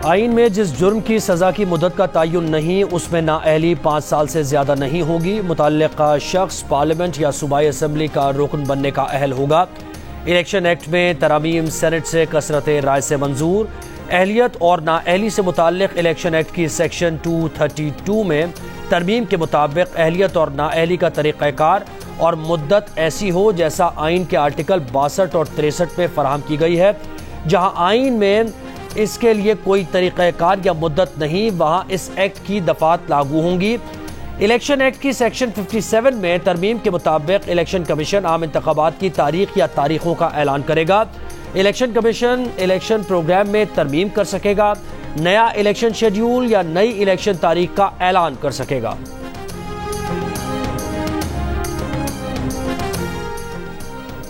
आइन में जिस जुर्म की सज़ा की मुद्दत का तयन नहीं, उसमें नाअहली 5 साल से ज़्यादा नहीं होगी। मुतल्लिका शख्स पार्लियामेंट या सूबाई असम्बली का रुकन बनने का अहल होगा। इलेक्शन एक्ट में तरमीम सेनेट से कसरत राय से मंजूर। अहलियत और नाअहली से मुताल्लिक इलेक्शन एक्ट की सेक्शन 232 में तरमीम के मुताबिक अहलियत और नाअहली का तरीक़ाकार और मुद्दत ऐसी हो जैसा आइन के आर्टिकल 62 और 63 में फराहम की गई है। जहाँ आइन में इसके लिए कोई तरीक़ाकार या मुद्दत नहीं, वहाँ इस एक्ट की दफात लागू होंगी। इलेक्शन एक्ट की सेक्शन 57 में तरमीम के मुताबिक इलेक्शन कमीशन आम इंतखाबात की तारीख या तारीखों का ऐलान करेगा। इलेक्शन कमीशन इलेक्शन प्रोग्राम में तरमीम कर सकेगा, नया इलेक्शन शेड्यूल या नई इलेक्शन तारीख का ऐलान कर सकेगा।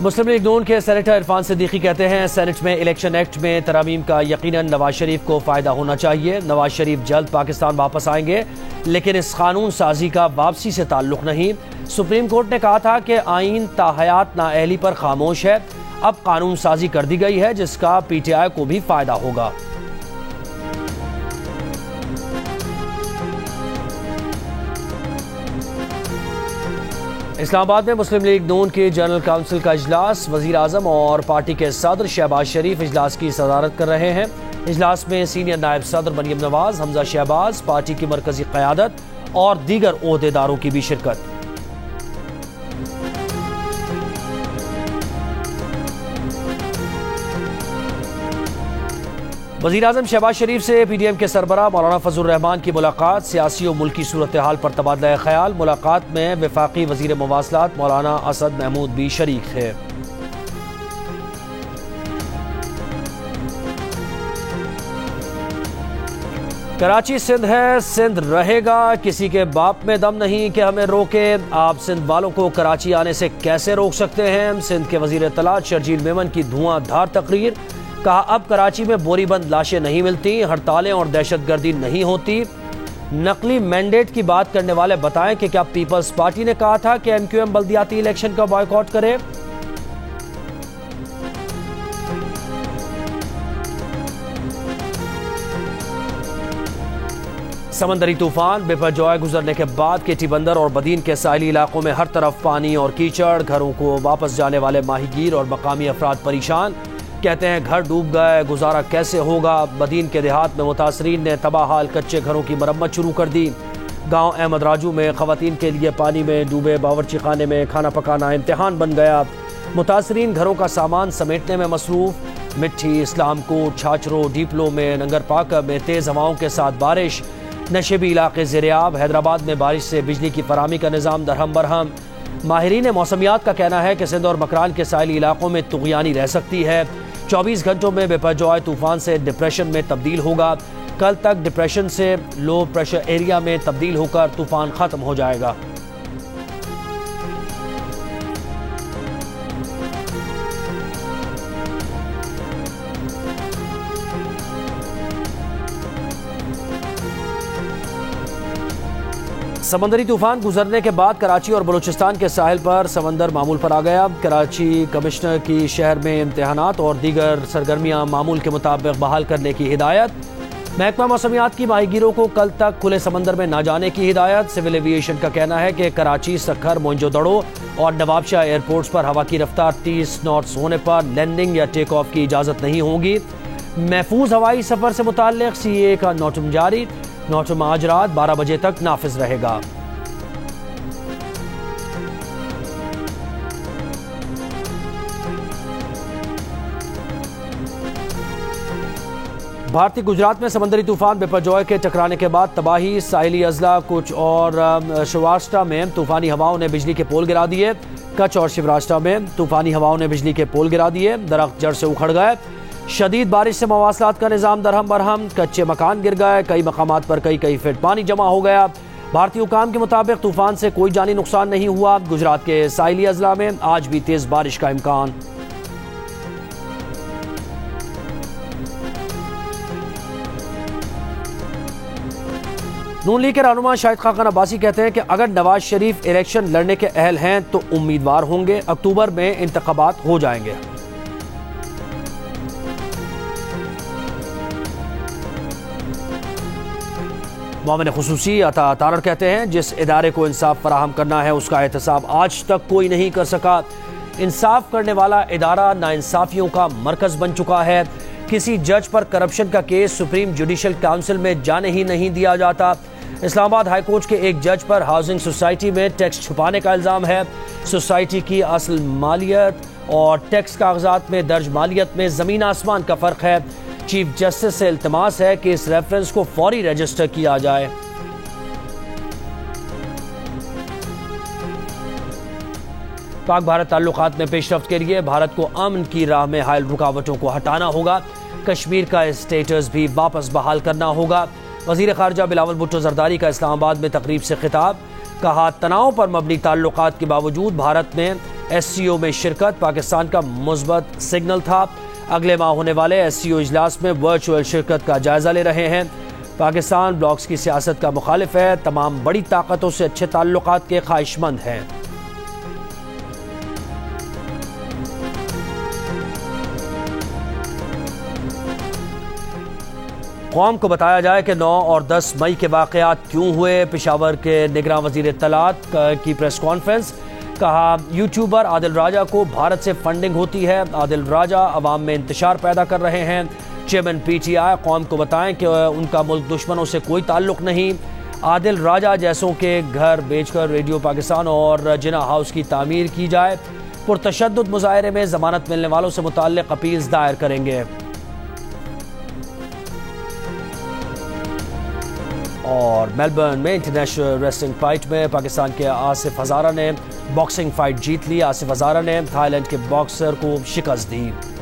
मुस्लिम लीग नून के सेनेटर इरफान सिद्दीकी कहते हैं, सेनेट में इलेक्शन एक्ट में तरमीम का यकीनन नवाज शरीफ को फ़ायदा होना चाहिए। नवाज शरीफ जल्द पाकिस्तान वापस आएंगे, लेकिन इस कानून साजी का वापसी से ताल्लुक़ नहीं। सुप्रीम कोर्ट ने कहा था कि आइन ताहयात नाअहली पर खामोश है। अब कानून साजी कर दी गई है, जिसका PTI को भी फ़ायदा होगा। इस्लामाबाद में मुस्लिम लीग नून की जनरल काउंसिल का इजलास, वज़ीर आज़म और पार्टी के सदर शहबाज शरीफ इजलास की सदारत कर रहे हैं। इजलास में सीनियर नायब सदर मरियम नवाज, हमजा शहबाज, पार्टी की मरकजी क़यादत और दीगर ओहदेदारों की भी शिरकत। वज़ीर आज़म शहबाज शरीफ से PDM के सरबराह मौलाना फजल रहमान की मुलाकात, सियासी और मुल्की सूरत हाल पर तबादला ख्याल। मुलाकात में वफाकी वज़ीर मवासलात मौलाना असद महमूद भी शरीक थे। कराची सिंध है, सिंध रहेगा, किसी के बाप में दम नहीं कि हमें रोके। आप सिंध वालों को कराची आने से कैसे रोक सकते हैं? सिंध के वज़ीर इत्तलात शर्जील मेमन की धुआंधार तकरीर। कहा, अब कराची में बोरीबंद लाशें नहीं मिलती, हड़तालें और दहशतगर्दी नहीं होती। नकली मैंडेट की बात करने वाले बताएं कि क्या पीपल्स पार्टी ने कहा था कि MQM बल्दियाती इलेक्शन का बॉयकॉट करे? समंदरी तूफान बेपरजॉय गुजरने के बाद केटी बंदर और बदीन के साहिली इलाकों में हर तरफ पानी और कीचड़। घरों को वापस जाने वाले माहीगीर और मकामी अफराद परेशान। कहते हैं घर डूब गए, गुजारा कैसे होगा। बदीन के देहात में मुतासरीन ने तबाह हाल कच्चे घरों की मरम्मत शुरू कर दी। गांव अहमद राजू में खवातीन के लिए पानी में डूबे बावर्ची खाने में खाना पकाना इम्तिहान बन गया। मुतासरीन घरों का सामान समेटने में मसरूफ। मिट्टी, इस्लामकोट, छाछरो, डीपलो में, नंगर पाकर में तेज़ हवाओं के साथ बारिश। नशेबी इलाके ज़ेरियाब। हैदराबाद में बारिश से बिजली की फराहमी का निज़ाम दरहम बरहम। माहिरीन मौसमियात का कहना है कि सिंध और मकरान के साहिली इलाकों में तुग़यानी रह सकती है। 24 घंटों में बेपरजॉय तूफान से डिप्रेशन में तब्दील होगा। कल तक डिप्रेशन से लो प्रेशर एरिया में तब्दील होकर तूफान ख़त्म हो जाएगा। समंदरी तूफान गुजरने के बाद कराची और बलूचिस्तान के साहिल पर समंदर मामूल पर आ गया। कराची कमिश्नर की शहर में इम्तिहानात और दीगर सरगर्मियां मामूल के मुताबिक बहाल करने की हिदायत। महकमा मौसमियात की माहीगीरों को कल तक खुले समंदर में न जाने की हिदायत। सिविल एविएशन का कहना है कि कराची, सखर, मोइंजोदड़ो और नवाबशाह एयरपोर्ट्स पर हवा की रफ्तार 30 नॉट्स होने पर लैंडिंग या टेक ऑफ की इजाज़त नहीं होगी। महफूज हवाई सफ़र से मुताल्लिक CA का नोटिस जारी। नोटिस आज रात 12 बजे तक नाफिज रहेगा। भारतीय गुजरात में समंदरी तूफान बेपरजॉय के टकराने के बाद तबाही। साहिली अजला, कुछ और शिवराष्ट्र में तूफानी हवाओं ने बिजली के पोल गिरा दिए। कच्छ और शिवराष्ट्र में तूफानी हवाओं ने बिजली के पोल गिरा दिए। दरख्त जड़ से उखड़ गए। शदीद बारिश से मवासलात का निज़ाम दरहम बरहम। कच्चे मकान गिर गए। कई मकामात पर कई फीट पानी जमा हो गया। भारतीय हुकाम के मुताबिक तूफान से कोई जानी नुकसान नहीं हुआ। गुजरात के साहिली अजला में आज भी तेज बारिश का इम्कान। नून लीग के रहनुमा शाहिद खान अब्बासी कहते हैं कि अगर नवाज शरीफ इलेक्शन लड़ने के अहल हैं तो उम्मीदवार होंगे। अक्टूबर में इंतखाबात हो जाएंगे। मोमिन खुसूसी अता तारड़ कहते हैं, जिस इदारे को इंसाफ फराहम करना है उसका एहतसाब आज तक कोई नहीं कर सका। इंसाफ करने वाला इदारा नाइंसाफियों का मरकज बन चुका है। किसी जज पर करप्शन का केस सुप्रीम जुडिशल काउंसिल में जाने ही नहीं दिया जाता। इस्लामाबाद हाई कोर्ट के एक जज पर हाउसिंग सोसाइटी में टैक्स छुपाने का इल्जाम है। सोसाइटी की असल मालियत और टैक्स कागजात में दर्ज मालियत में जमीन आसमान का फर्क है। चीफ जस्टिस से इल्तिमास है कि इस रेफरेंस को फौरी रजिस्टर किया जाए। पाक भारत ताल्लुकात में पेशरफ्त के लिए भारत को अमन की राह में हायल रुकावटों को हटाना होगा। कश्मीर का स्टेटस भी वापस बहाल करना होगा। वजीर खारजा बिलावल भुट्टो जरदारी का इस्लामाबाद में तकरीब से खिताब। कहा, तनाव पर मबनी ताल्लुकात के बावजूद भारत में SCO में शिरकत पाकिस्तान का मुस्बत सिग्नल था। अगले माह होने वाले SCO इजलास में वर्चुअल शिरकत का जायजा ले रहे हैं। पाकिस्तान ब्लॉक्स की सियासत का मुखालिफ है। तमाम बड़ी ताकतों से अच्छे ताल्लुकात के ख्वाहिशमंद हैं। कौम को बताया जाए कि 9 और 10 मई के वाक़यात क्यों हुए। पेशावर के निगरान वज़ीर इत्तलात की प्रेस कॉन्फ्रेंस। कहा, यूट्यूबर आदिल राजा को भारत से फंडिंग होती है। आदिल राजा अवाम में इंतशार पैदा कर रहे हैं। चेयरमैन PTI कौम को बताएं कि उनका मुल्क दुश्मनों से कोई ताल्लुक नहीं। आदिल राजा जैसों के घर बेचकर रेडियो पाकिस्तान और जिना हाउस की तामीर की जाए। पुरतशद्दुद मुजाहरे में जमानत मिलने वालों से मुताल्लिक अपील्स दायर करेंगे। और मेलबर्न में इंटरनेशनल रेसलिंग फाइट में पाकिस्तान के आसिफ हजारा ने बॉक्सिंग फाइट जीत ली। आसिफ हजारा ने थाईलैंड के बॉक्सर को शिकस्त दी।